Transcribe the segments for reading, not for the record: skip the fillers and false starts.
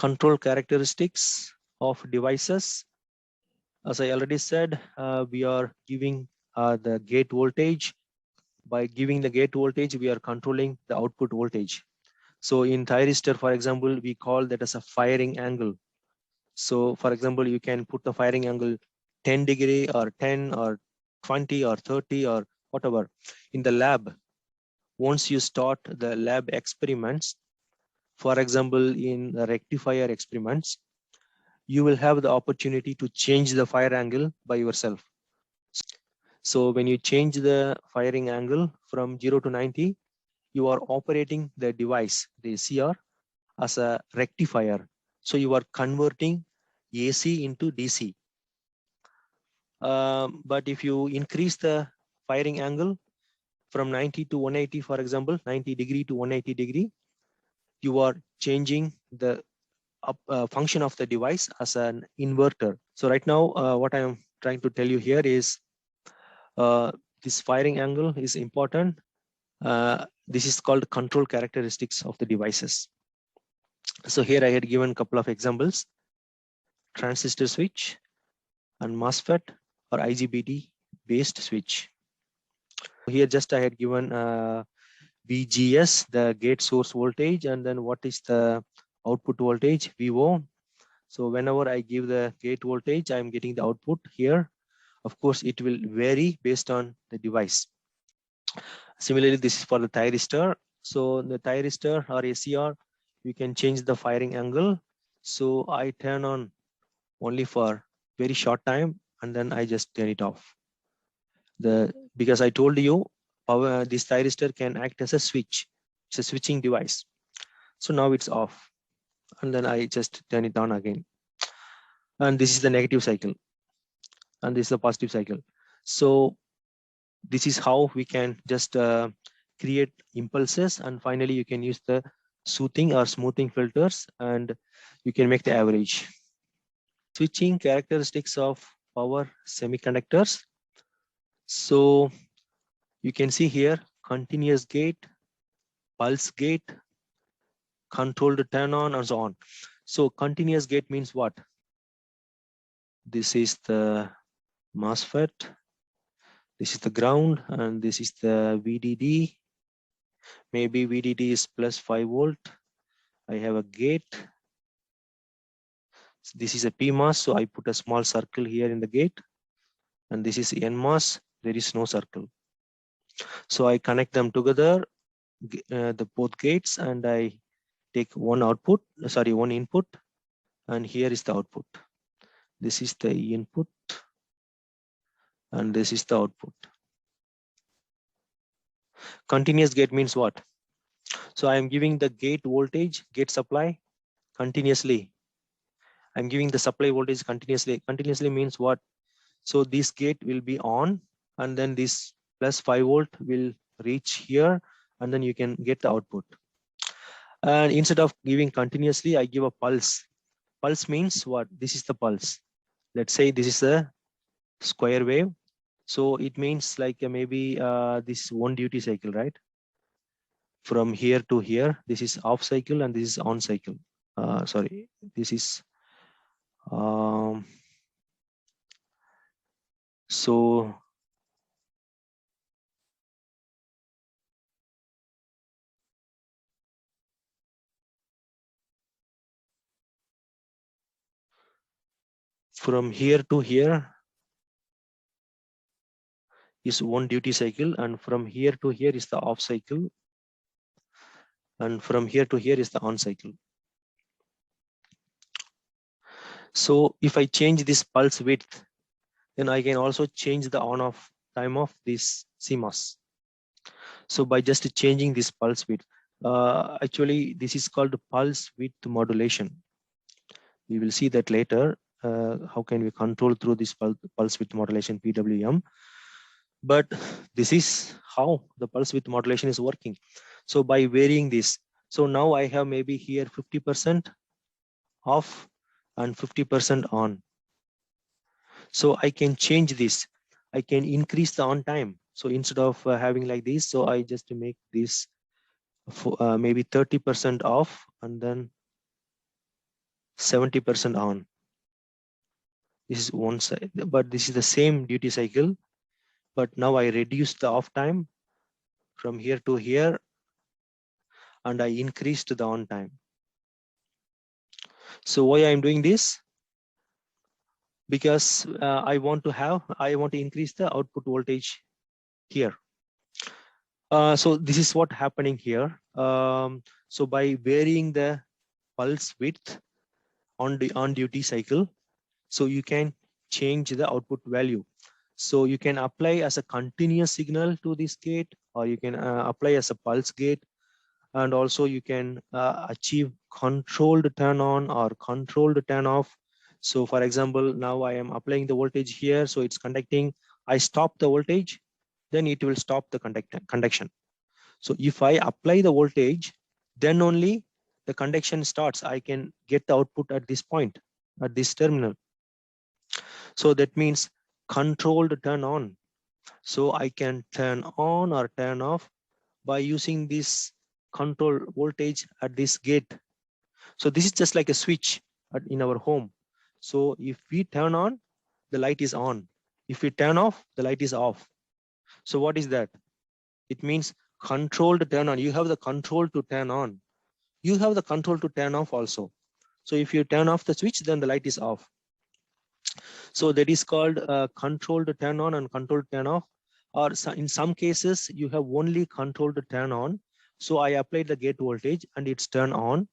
Control characteristics of devices. As I already said, we are giving the gate voltage. By giving the gate voltage, we are controlling the output voltage. So in thyristor, for example, we call that as a firing angle. So for example, you can put the firing angle 10 degree or 10 or 20 or 30 or whatever. In the lab, once you start the lab experiments, for example, in the rectifier experiments, you will have the opportunity to change the fire angle by yourself. So when you change the firing angle from 0 to 90, you are operating the device, the CR, as a rectifier. So you are converting AC into DC. But if you increase the firing angle from 90 to 180, for example, 90 degree to 180 degree, you are changing the function of the device as an inverter. So right now, what I am trying to tell you here is this firing angle is important. This is called control characteristics of the devices. So here I had given a couple of examples: transistor switch and MOSFET or IGBT based switch. Here just I had given VGS, the gate source voltage, and then what is the output voltage, VO. So whenever I give the gate voltage, I'm getting the output here. Of course, it will vary based on the device. Similarly, this is for the thyristor. So the thyristor or ACR, you can change the firing angle. So I turn on only for very short time and then I just turn it off. Because I told you this thyristor can act as a switch. It's a switching device. So now it's off and then I just turn it on again. And this is the negative cycle and this is the positive cycle. So this is how we can just create impulses, and finally you can use the soothing or smoothing filters and you can make the average. Switching characteristics of power semiconductors. So you can see here continuous gate, pulse gate, controlled turn on, and so on. So continuous gate means what? This is the MOSFET, this is the ground, and this is the VDD. Maybe VDD is plus 5 volt. I have a gate. This is a PMOS, so I put a small circle here in the gate. And this is NMOS, there is no circle. So I connect them together, the both gates, and I take one input, and here is the output. This is the input, and this is the output. Continuous gate means what? So I am giving the gate voltage, gate supply continuously. I'm giving the supply voltage continuously. Continuously means what? So this gate will be on, and then this plus 5 volt will reach here, and then you can get the output. And instead of giving continuously, I give a pulse. Pulse means what? This is the pulse. Let's say this is a square wave. So it means like maybe this one duty cycle, right? From here to here, this is off cycle and this is on cycle. This is so from here to here is one duty cycle, and from here to here is the off cycle, and from here to here is the on cycle. So if I change this pulse width, then I can also change the on off time of this CMOS. So by just changing this pulse width, actually this is called pulse width modulation. We will see that later. How can we control through this pulse width modulation, PWM? But this is how the pulse width modulation is working. So by varying this, so now I have maybe here 50% off and 50% on. So I can change this. I can increase the on time. So instead of having like this, so I just make this maybe 30% off, and then 70% on. This is one side, but this is the same duty cycle, but now I reduce the off time from here to here, and I increased the on time. So why I'm doing this? Because I want to increase the output voltage here. So this is what happening here. So by varying the pulse width on the on duty cycle, so you can change the output value. So you can apply as a continuous signal to this gate, or you can apply as a pulse gate, and also you can achieve controlled turn on or controlled turn off. So for example, now I am applying the voltage here, so it's conducting. I stop the voltage, then it will stop the conduction. So if I apply the voltage, then only the conduction starts. I can get the output at this point, at this terminal. So that means controlled turn on. So I can turn on or turn off by using this control voltage at this gate. So this is just like a switch in our home. So if we turn on, the light is on. If we turn off, the light is off. So what is that? It means controlled turn on. You have the control to turn on. You have the control to turn off also. So if you turn off the switch, then the light is off. So that is called controlled turn on and controlled turn off. Or in some cases, you have only controlled turn on. So I applied the gate voltage and it's turned on,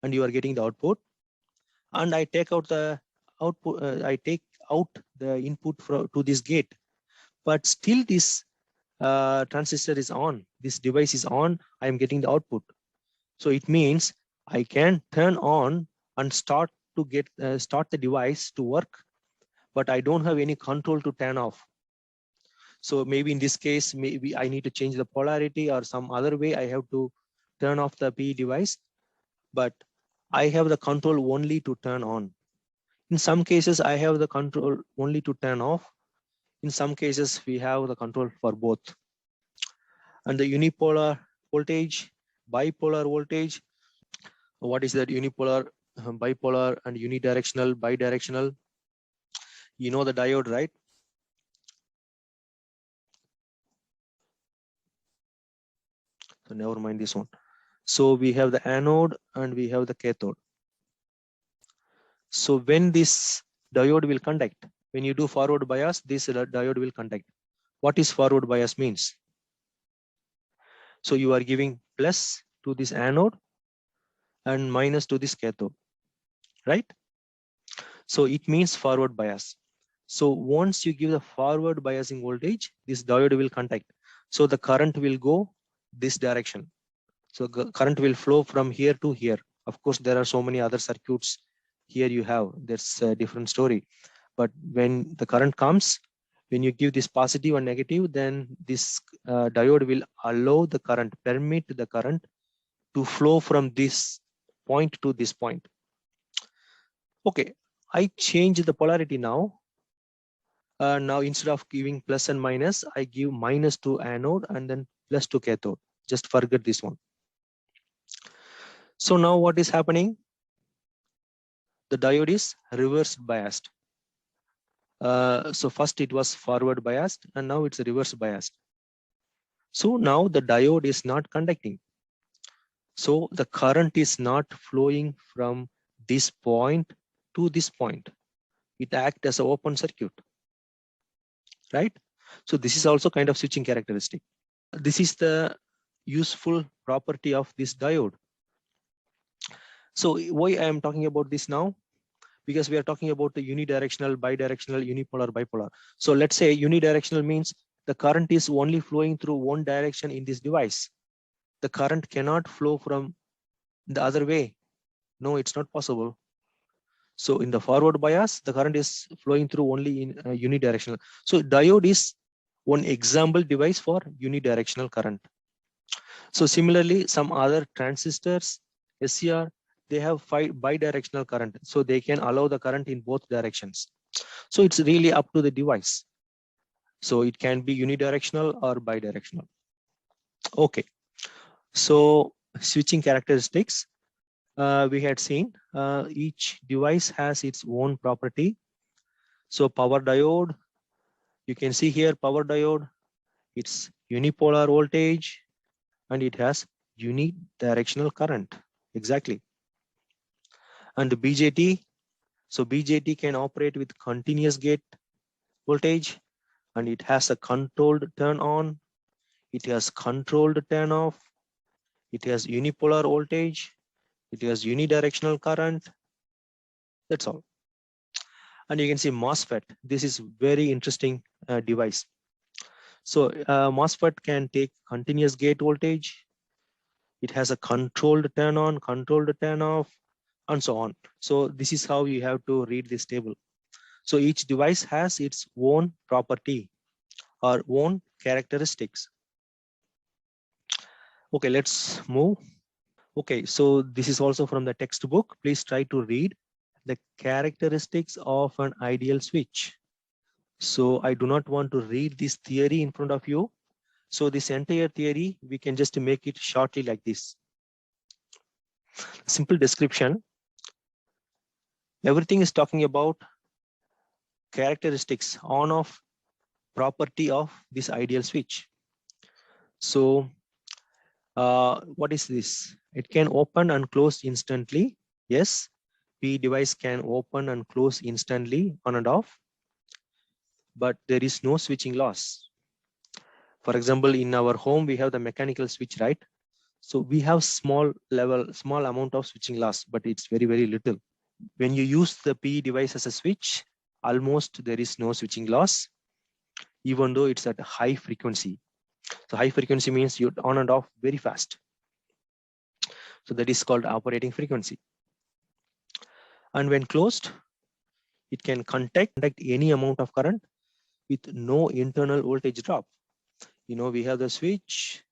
and you are getting the output. And I take out the output. I take out the input to this gate, but still this transistor is on. This device is on. I am getting the output. So it means I can turn on and start the device to work, but I don't have any control to turn off. So maybe in this case, maybe I need to change the polarity or some other way. I have to turn off the PE device, but I have the control only to turn on. In some cases, I have the control only to turn off. In some cases, we have the control for both. And the unipolar voltage, bipolar voltage. What is that? Unipolar, bipolar, and unidirectional, bidirectional? You know the diode, right? So never mind this one. So we have the anode and we have the cathode. So when this diode will conduct, when you do forward bias, this diode will conduct. What is forward bias means? So you are giving plus to this anode and minus to this cathode, right? So it means forward bias. So once you give the forward biasing voltage, this diode will conduct. So the current will go this direction. So current will flow from here to here. Of course, there are so many other circuits here you have. There's a different story. But when the current comes, when you give this positive and negative, then this diode will allow the current, permit the current to flow from this point to this point. Okay, I change the polarity now. Now instead of giving plus and minus, I give minus to anode and then plus to cathode. Just forget this one. So now what is happening? The diode is reverse biased. So first it was forward biased and now it's reverse biased. So now the diode is not conducting. So the current is not flowing from this point to this point. It acts as an open circuit, right? So this is also kind of switching characteristic. This is the useful property of this diode. So why I am talking about this now? Because we are talking about the unidirectional, bidirectional, unipolar, bipolar. So let's say unidirectional means the current is only flowing through one direction in this device. The current cannot flow from the other way. No, it's not possible. So in the forward bias, the current is flowing through only in unidirectional. So diode is one example device for unidirectional current. So similarly, some other transistors, SCR, they have bidirectional current. So they can allow the current in both directions. So it's really up to the device. So it can be unidirectional or bidirectional. Okay. So switching characteristics. we had seen each device has its own property. So power diode, you can see here power diode, it's unipolar voltage and it has unidirectional current. Exactly. And the BJT, so BJT can operate with continuous gate voltage and it has a controlled turn on, it has controlled turn off, it has unipolar voltage, it has unidirectional current. That's all. And you can see MOSFET. This is very interesting device. So MOSFET can take continuous gate voltage. It has a controlled turn on, controlled turn off, and so on. So this is how you have to read this table. So each device has its own property or own characteristics. Okay, let's move. Okay, so this is also from the textbook. Please try to read the characteristics of an ideal switch. So I do not want to read this theory in front of you. So this entire theory, we can just make it shortly like this. Simple description. Everything is talking about characteristics on-off property of this ideal switch. So what is this? It can open and close instantly. Yes, P device can open and close instantly on and off, but there is no switching loss. For example, in our home, we have the mechanical switch, right? So we have small amount of switching loss, but it's very, very little. When you use the P device as a switch, almost there is no switching loss, even though it's at a high frequency. So high frequency means you on and off very fast. So that is called operating frequency. And when closed, it can contact any amount of current with no internal voltage drop. You know, we have the switch.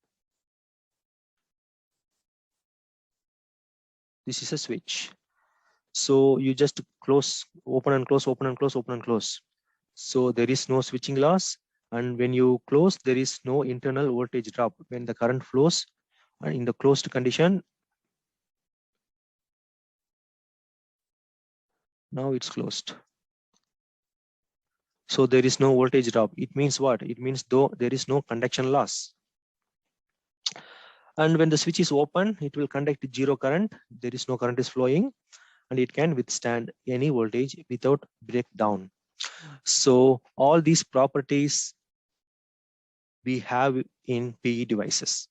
This is a switch. So you just close, open and close, open and close, open and close. So there is no switching loss. And when you close, there is no internal voltage drop. When the current flows in the closed condition, now it's closed. So there is no voltage drop. It means what? It means though there is no conduction loss. And when the switch is open, it will conduct zero current. There is no current is flowing, and it can withstand any voltage without breakdown. So all these properties we have in PE devices.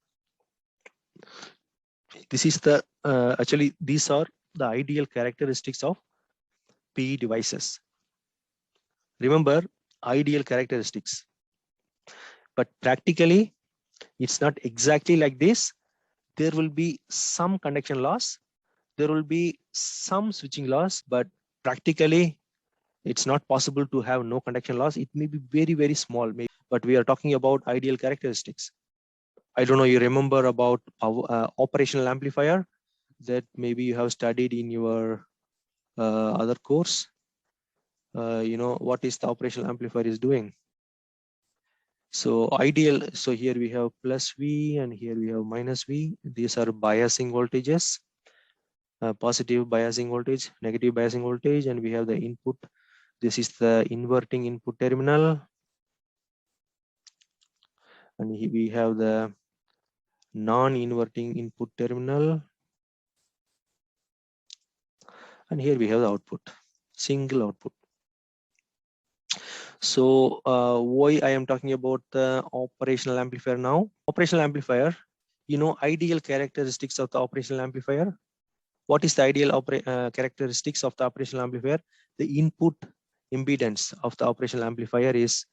This is the actually these are the ideal characteristics of PE devices. Remember, ideal characteristics. But practically, it's not exactly like this. There will be some conduction loss. There will be some switching loss, but practically, it's not possible to have no conduction loss. It may be very, very small, maybe, but we are talking about ideal characteristics. I don't know, you remember about operational amplifier that maybe you have studied in your other course. You know, what is the operational amplifier is doing. So ideal, so here we have plus V and here we have minus V. These are biasing voltages, positive biasing voltage, negative biasing voltage, and we have the input. This is the inverting input terminal. And we have the non-inverting input terminal. And here we have the output, single output. So why I am talking about the operational amplifier now? Operational amplifier, you know, ideal characteristics of the operational amplifier. What is the ideal characteristics of the operational amplifier? The input impedance of the operational amplifier is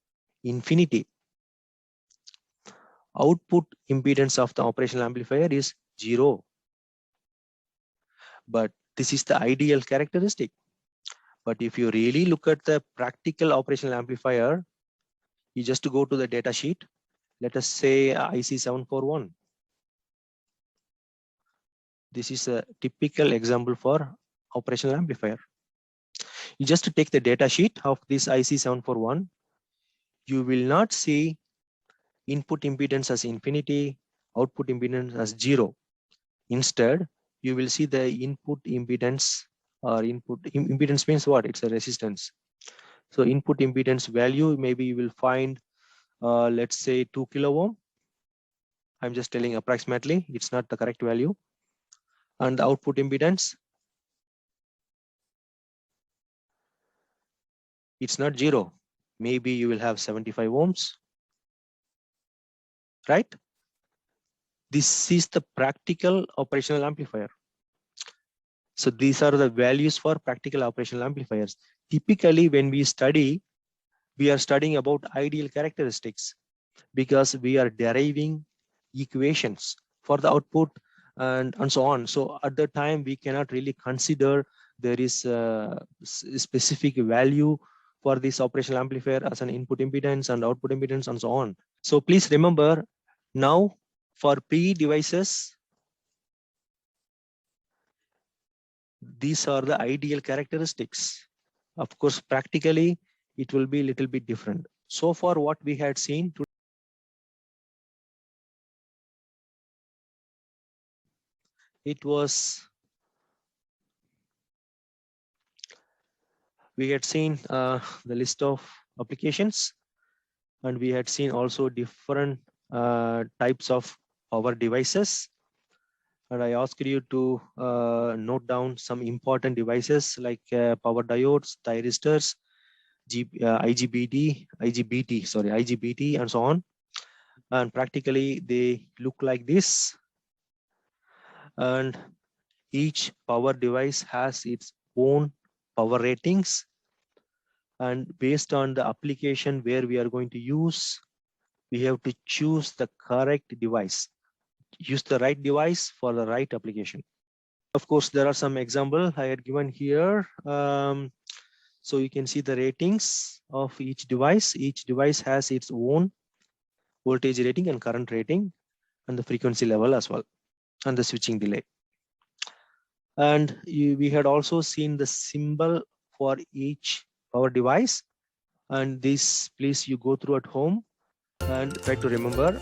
infinity. Output impedance of the operational amplifier is 0. But this is the ideal characteristic. But if you really look at the practical operational amplifier, you just go to the data sheet. Let us say IC741. This is a typical example for operational amplifier. You just take the data sheet of this IC741. You will not see input impedance as infinity, output impedance as 0. Instead, you will see the input impedance, or impedance means what? It's a resistance. So input impedance value, maybe you will find, let's say 2 kilo ohm. I'm just telling approximately, it's not the correct value. And the output impedance, it's not 0. Maybe you will have 75 ohms, right? This is the practical operational amplifier. So these are the values for practical operational amplifiers. Typically, when we study, we are studying about ideal characteristics, because we are deriving equations for the output and so on. So at the time, we cannot really consider there is a specific value for this operational amplifier as an input impedance and output impedance and so on. So please remember, now for PE devices, these are the ideal characteristics. Of course, practically, it will be a little bit different. So far, what we had seen today, we had seen the list of applications, and we had seen also different types of power devices. And I asked you to note down some important devices like power diodes, thyristors, IGBT, and so on. And practically, they look like this. And each power device has its own power ratings. And based on the application where we are going to use, we have to choose the correct device. Use the right device for the right application. Of course, there are some examples I had given here. So you can see the ratings of each device. Each device has its own voltage rating and current rating, and the frequency level as well, and the switching delay. And we had also seen the symbol for each power device. And this, please, you go through at home and try to remember,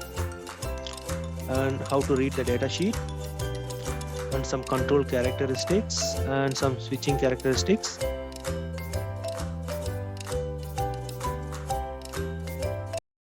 and how to read the data sheet, and some control characteristics and some switching characteristics.